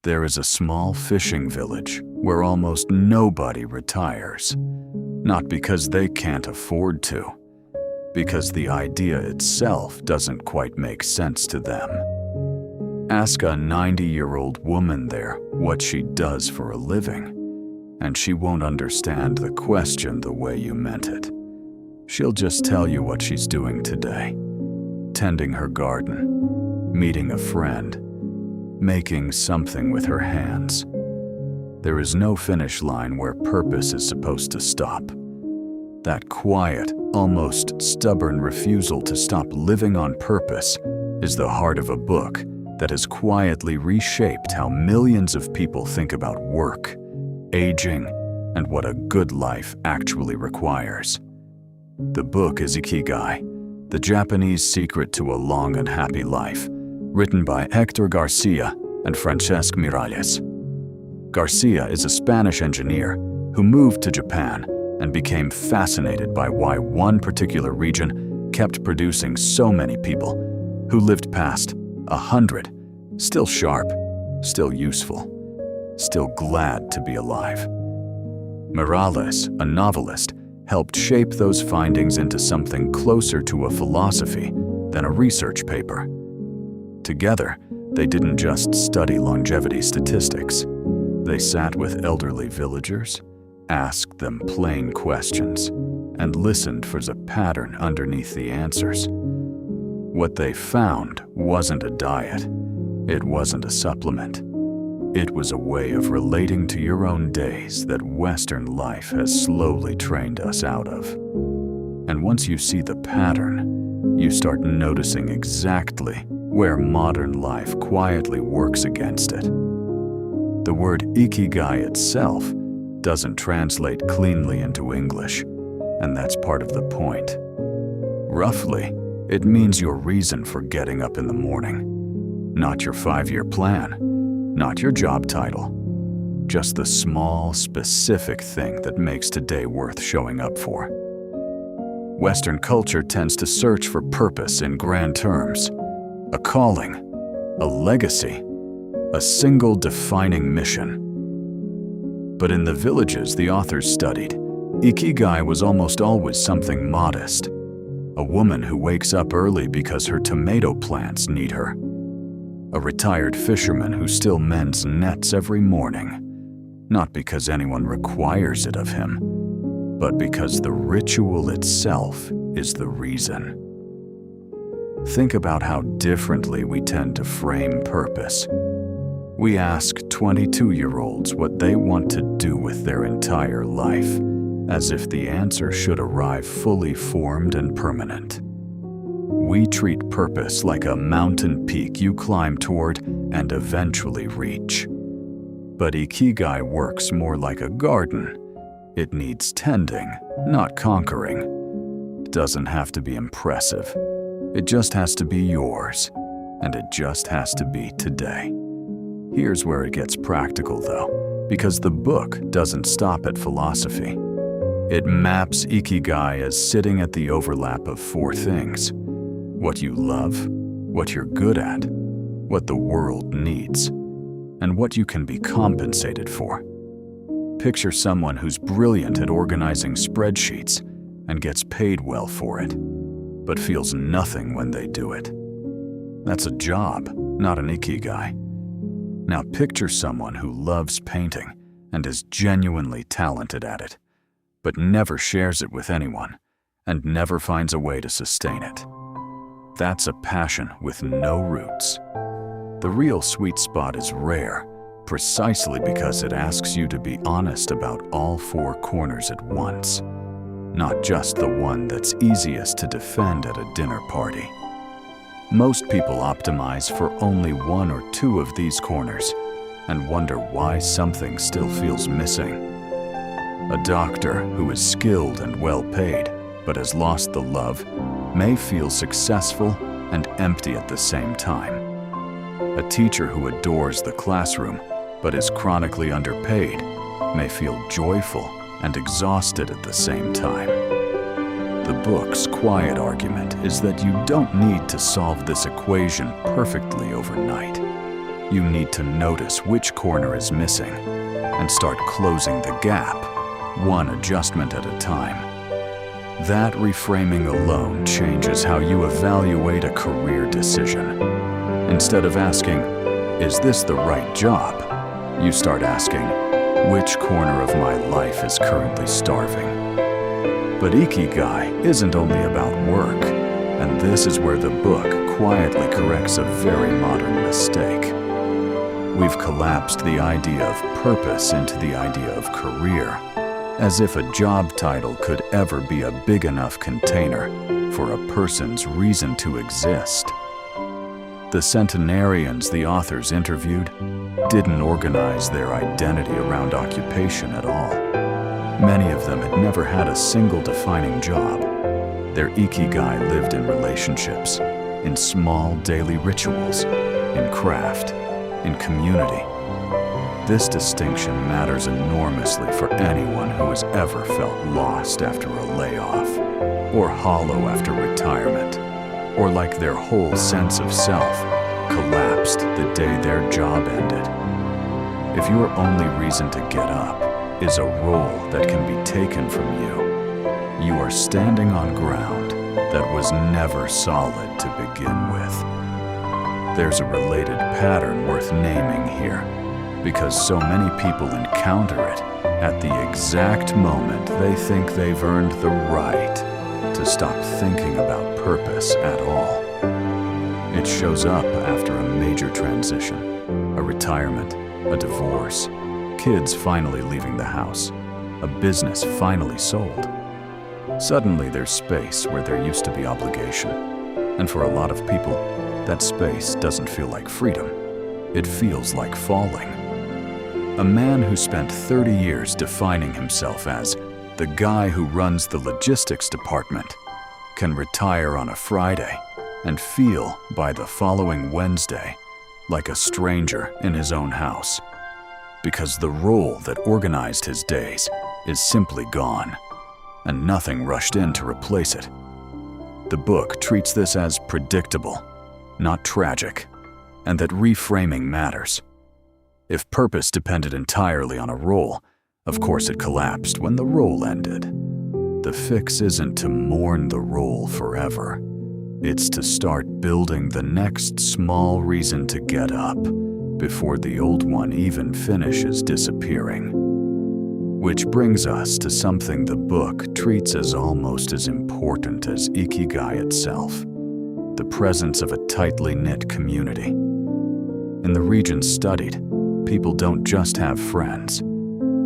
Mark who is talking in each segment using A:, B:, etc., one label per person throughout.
A: There is a small fishing village where almost nobody retires, not because they can't afford to, because the idea itself doesn't quite make sense to them. Ask a 90-year-old woman there what she does for a living, and she won't understand the question the way you meant it. She'll just tell you what she's doing today: tending her garden, meeting a friend, making something with her hands. There is no finish line where purpose is supposed to stop. That quiet, almost stubborn refusal to stop living on purpose is the heart of a book that has quietly reshaped how millions of people think about work, aging, and what a good life actually requires. The book is Ikigai, the Japanese secret to a long and happy life, written by Héctor García and Francesc Miralles. García is a Spanish engineer who moved to Japan and became fascinated by why one particular region kept producing so many people who lived past 100, still sharp, still useful, still glad to be alive. Miralles, a novelist, helped shape those findings into something closer to a philosophy than a research paper. Together, they didn't just study longevity statistics. They sat with elderly villagers, asked them plain questions, and listened for the pattern underneath the answers. What they found wasn't a diet. It wasn't a supplement. It was a way of relating to your own days that Western life has slowly trained us out of. And once you see the pattern, you start noticing exactly where modern life quietly works against it. The word Ikigai itself doesn't translate cleanly into English, and that's part of the point. Roughly, it means your reason for getting up in the morning. Not your 5-year plan, not your job title, just the small, specific thing that makes today worth showing up for. Western culture tends to search for purpose in grand terms: a calling, a legacy, a single defining mission. But in the villages the authors studied, Ikigai was almost always something modest. A woman who wakes up early because her tomato plants need her. A retired fisherman who still mends nets every morning, not because anyone requires it of him, but because the ritual itself is the reason. Think about how differently we tend to frame purpose. We ask 22-year-olds what they want to do with their entire life, as if the answer should arrive fully formed and permanent. We treat purpose like a mountain peak you climb toward and eventually reach. But Ikigai works more like a garden. It needs tending, not conquering. It doesn't have to be impressive. It just has to be yours, and it just has to be today. Here's where it gets practical though, because the book doesn't stop at philosophy. It maps Ikigai as sitting at the overlap of 4 things: what you love, what you're good at, what the world needs, and what you can be compensated for. Picture someone who's brilliant at organizing spreadsheets and gets paid well for it, but feels nothing when they do it. That's a job, not an Ikigai. Now picture someone who loves painting and is genuinely talented at it, but never shares it with anyone and never finds a way to sustain it. That's a passion with no roots. The real sweet spot is rare, precisely because it asks you to be honest about all 4 corners at once, not just the one that's easiest to defend at a dinner party. Most people optimize for only 1 or 2 of these corners and wonder why something still feels missing. A doctor who is skilled and well paid but has lost the love may feel successful and empty at the same time. A teacher who adores the classroom but is chronically underpaid may feel joyful and exhausted at the same time. The book's quiet argument is that you don't need to solve this equation perfectly overnight. you need to notice which corner is missing and start closing the gap, one adjustment at a time. That reframing alone changes how you evaluate a career decision. Instead of asking, "Is this the right job?" you start asking, "Which corner of my life is currently starving?" But Ikigai isn't only about work, and this is where the book quietly corrects a very modern mistake. We've collapsed the idea of purpose into the idea of career, as if a job title could ever be a big enough container for a person's reason to exist. The centenarians the authors interviewed didn't organize their identity around occupation at all. Many of them had never had a single defining job. Their Ikigai lived in relationships, in small daily rituals, in craft, in community. This distinction matters enormously for anyone who has ever felt lost after a layoff, or hollow after retirement, or like their whole sense of self collapsed the day their job ended. If your only reason to get up is a role that can be taken from you, you are standing on ground that was never solid to begin with. There's a related pattern worth naming here, because so many people encounter it at the exact moment they think they've earned the right to stop thinking about purpose at all. It shows up after a major transition, a retirement, a divorce, kids finally leaving the house, a business finally sold. Suddenly there's space where there used to be obligation, and for a lot of people, that space doesn't feel like freedom. It feels like falling. A man who spent 30 years defining himself as the guy who runs the logistics department can retire on a Friday and feel by the following Wednesday like a stranger in his own house, because the role that organized his days is simply gone, and nothing rushed in to replace it. The book treats this as predictable, not tragic, and that reframing matters. If purpose depended entirely on a role, of course it collapsed when the role ended. The fix isn't to mourn the role forever. It's to start building the next small reason to get up before the old one even finishes disappearing. Which brings us to something the book treats as almost as important as Ikigai itself: the presence of a tightly knit community. In the regions studied, people don't just have friends.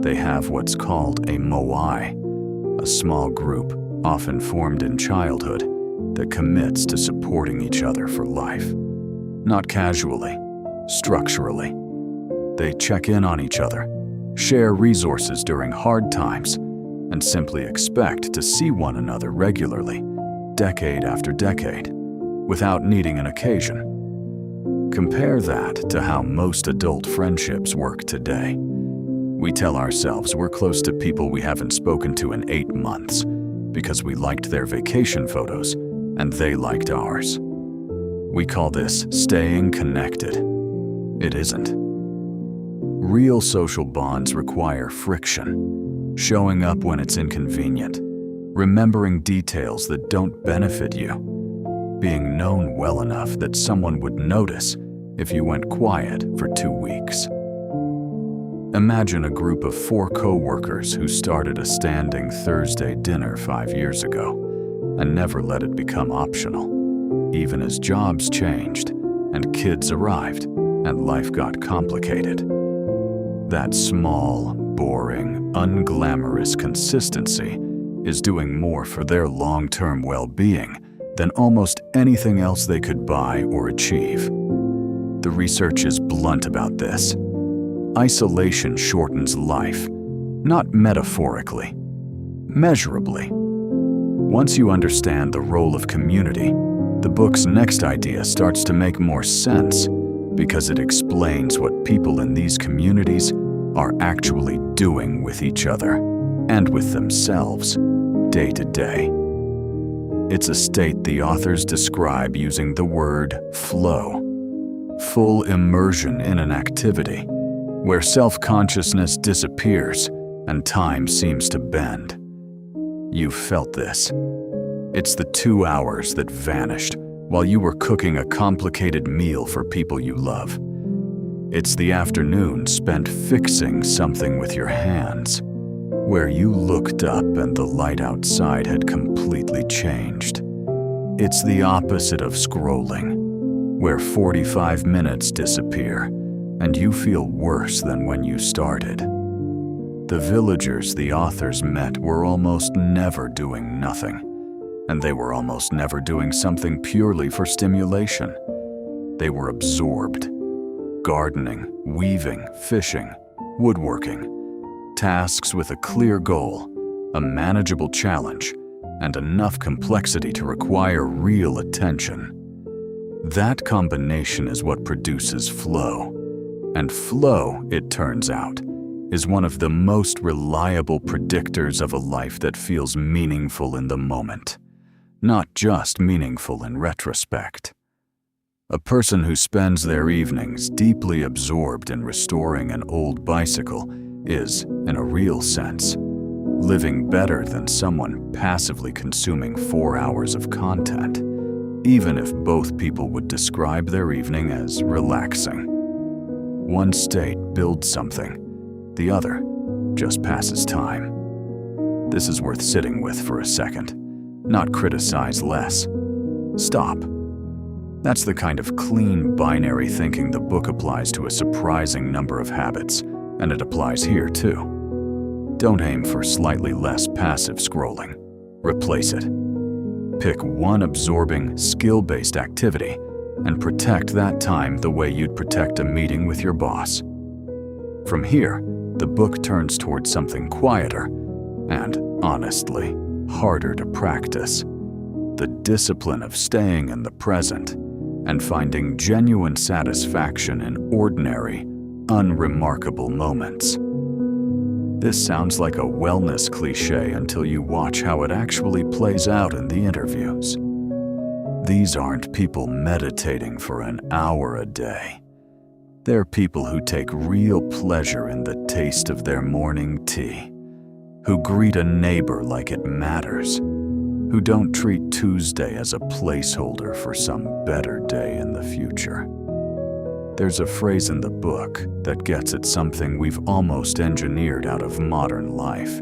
A: They have what's called a moai, a small group often formed in childhood that commits to supporting each other for life. Not casually, structurally. They check in on each other, share resources during hard times, and simply expect to see one another regularly, decade after decade, without needing an occasion. Compare that to how most adult friendships work today. We tell ourselves we're close to people we haven't spoken to in 8 months because we liked their vacation photos and they liked ours. We call this staying connected. It isn't. Real social bonds require friction, showing up when it's inconvenient, remembering details that don't benefit you, being known well enough that someone would notice if you went quiet for 2 weeks. Imagine a group of 4 co-workers who started a standing Thursday dinner 5 years ago and never let it become optional, even as jobs changed and kids arrived and life got complicated. That small, boring, unglamorous consistency is doing more for their long-term well-being than almost anything else they could buy or achieve. The research is blunt about this. Isolation shortens life, not metaphorically, measurably. Once you understand the role of community, the book's next idea starts to make more sense because it explains what people in these communities are actually doing with each other and with themselves day to day. It's a state the authors describe using the word flow. full immersion in an activity, where self-consciousness disappears and time seems to bend. You've felt this. It's the 2 hours that vanished while you were cooking a complicated meal for people you love. It's the afternoon spent fixing something with your hands, where you looked up and the light outside had completely changed. It's the opposite of scrolling, where 45 minutes disappear and you feel worse than when you started. The villagers the authors met were almost never doing nothing, and they were almost never doing something purely for stimulation. They were absorbed. Gardening, weaving, fishing, woodworking. Tasks with a clear goal, a manageable challenge, and enough complexity to require real attention. That combination is what produces flow. And flow, it turns out, is one of the most reliable predictors of a life that feels meaningful in the moment, not just meaningful in retrospect. A person who spends their evenings deeply absorbed in restoring an old bicycle is, in a real sense, living better than someone passively consuming 4 hours of content, even if both people would describe their evening as relaxing. One state builds something, the other just passes time. This is worth sitting with for a second, not criticize less. Stop. That's the kind of clean binary thinking the book applies to a surprising number of habits, and it applies here too. Don't aim for slightly less passive scrolling. Replace it. Pick one absorbing, skill-based activity and protect that time the way you'd protect a meeting with your boss. From here, the book turns towards something quieter and, honestly, harder to practice. The discipline of staying in the present and finding genuine satisfaction in ordinary, unremarkable moments. This sounds like a wellness cliché until you watch how it actually plays out in the interviews. These aren't people meditating for an hour a day. They're people who take real pleasure in the taste of their morning tea, who greet a neighbor like it matters, who don't treat Tuesday as a placeholder for some better day in the future. There's a phrase in the book that gets at something we've almost engineered out of modern life.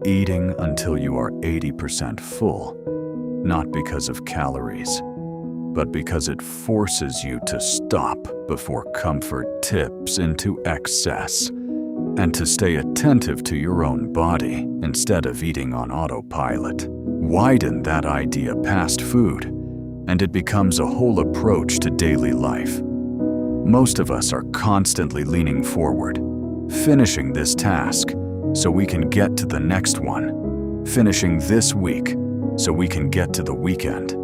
A: Eating until you are 80% full, not because of calories, but because it forces you to stop before comfort tips into excess, and to stay attentive to your own body instead of eating on autopilot. Widen that idea past food, and it becomes a whole approach to daily life. Most of us are constantly leaning forward, finishing this task so we can get to the next one, finishing this week so we can get to the weekend,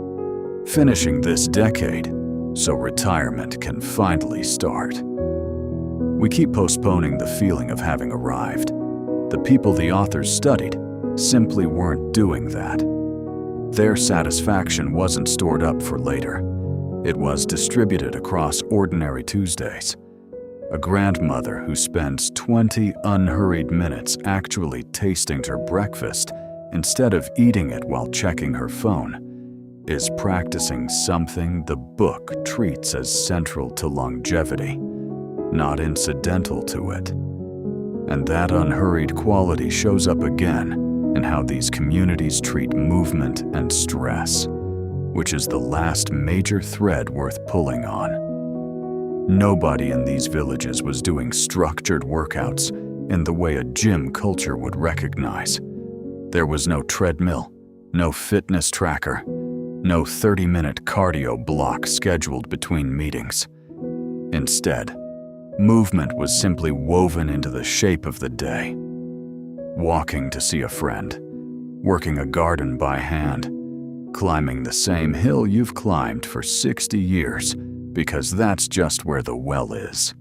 A: finishing this decade so retirement can finally start. We keep postponing the feeling of having arrived. The people the authors studied simply weren't doing that. Their satisfaction wasn't stored up for later. It was distributed across ordinary Tuesdays. A grandmother who spends 20 unhurried minutes actually tasting her breakfast instead of eating it while checking her phone is practicing something the book treats as central to longevity, not incidental to it. And that unhurried quality shows up again in how these communities treat movement and stress, which is the last major thread worth pulling on. Nobody in these villages was doing structured workouts in the way a gym culture would recognize. There was no treadmill, no fitness tracker, no 30-minute cardio block scheduled between meetings. Instead, movement was simply woven into the shape of the day. Walking to see a friend, working a garden by hand, climbing the same hill you've climbed for 60 years because that's just where the well is.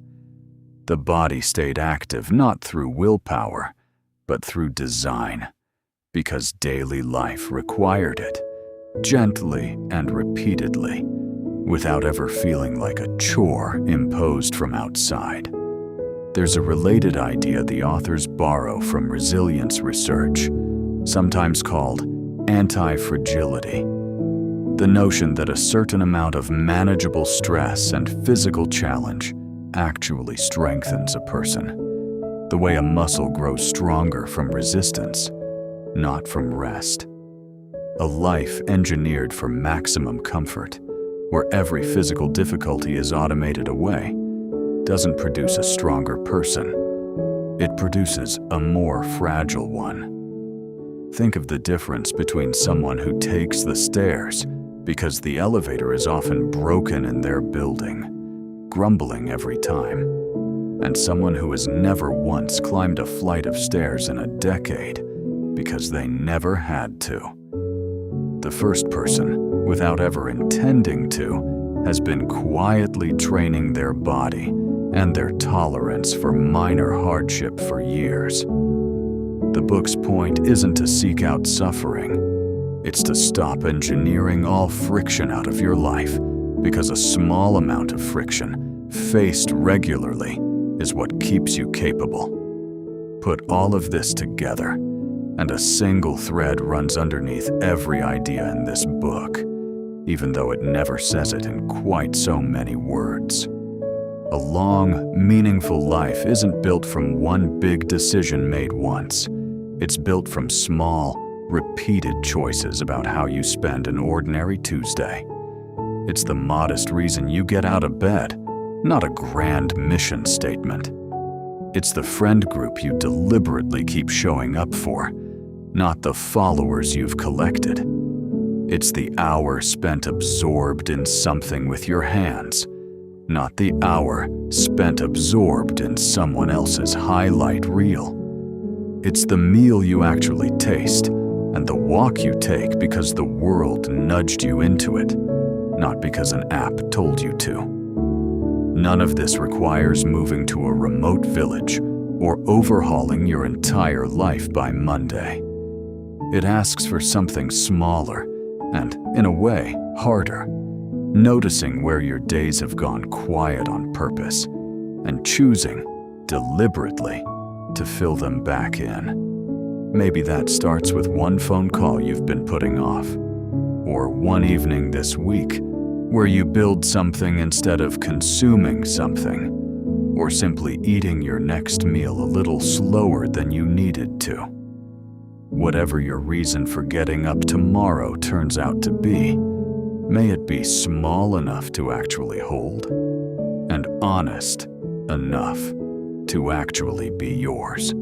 A: The body stayed active not through willpower, but through design, because daily life required it, gently and repeatedly, without ever feeling like a chore imposed from outside. There's a related idea the authors borrow from resilience research, sometimes called anti-fragility. The notion that a certain amount of manageable stress and physical challenge actually strengthens a person, the way a muscle grows stronger from resistance, not from rest. A life engineered for maximum comfort, where every physical difficulty is automated away, doesn't produce a stronger person. It produces a more fragile one. Think of the difference between someone who takes the stairs because the elevator is often broken in their building, grumbling every time, and someone who has never once climbed a flight of stairs in a decade because they never had to. The first person, without ever intending to, has been quietly training their body and their tolerance for minor hardship for years. The book's point isn't to seek out suffering. It's to stop engineering all friction out of your life, because a small amount of friction, faced regularly, is what keeps you capable. Put all of this together, and a single thread runs underneath every idea in this book, even though it never says it in quite so many words. A long, meaningful life isn't built from one big decision made once. It's built from small, repeated choices about how you spend an ordinary Tuesday. It's the modest reason you get out of bed, not a grand mission statement. It's the friend group you deliberately keep showing up for, not the followers you've collected. It's the hour spent absorbed in something with your hands, not the hour spent absorbed in someone else's highlight reel. It's the meal you actually taste and the walk you take because the world nudged you into it, not because an app told you to. None of this requires moving to a remote village or overhauling your entire life by Monday. It asks for something smaller and, in a way, harder. Noticing where your days have gone quiet on purpose and choosing, deliberately, to fill them back in. Maybe that starts with one phone call you've been putting off, or one evening this week where you build something instead of consuming something, or simply eating your next meal a little slower than you needed to. Whatever your reason for getting up tomorrow turns out to be, may it be small enough to actually hold, and honest enough to actually be yours.